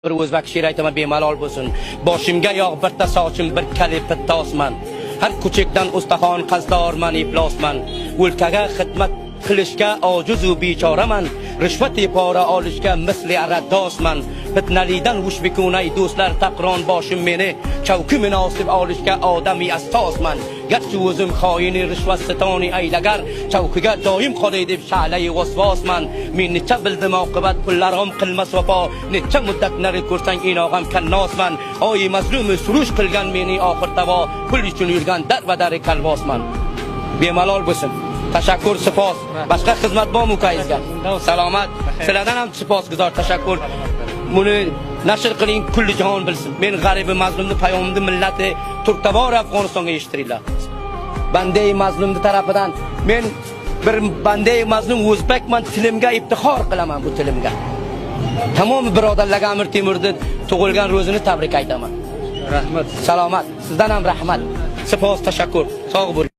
bir o'zbek she'r aytaman bemalol bo'lsin. Boshimga yog' bir tasochim bir kalipatda osman. Har ko'chakdan ustaxon qazdorman iflosman. O'lkaga xizmat qilishga ojiz u bechoraman. Rishvat pora olishga misli araddosman. Fitnalidan ushbikunay do'stlar taqron boshim meni chavki munosib olishga odamiy asosman. Garchi o'zim xoini rishvat sitoni aylagar chavkiga doim qolay deb sha'lay vasvosman. Men necha bildim oqibat pullarim qilmas vafo. Necha muddat nari ko'rsang inog'am kannosman. Oy mazlum surush qilgan meni oxir tavo pul uchun yurgan darvadar kalvosman. Bemalol bo'lsin. Tashakkur, sipos. Boshqa xizmat bormi ukangizga? Salomat. Sizlardan ham siposguzor, tashakkur. Buni nashr qiling, kulli jahon bilsin. Men g'aribi mazlumni payomimni millati Turktabor Afg'onistonga eshittiringlar. Bandai mazlumni tarafidan men bir bandai mazlum o'zbekman, tilimga iftixor qilaman bu tilimga. Tamom birodarlarga Amir Temurning tug'ilgan ro'zini tabrik aytaman. Rahmat. Salomat. Sizdan ham rahmat. Sipos, tashakkur. Sog' bo'ling.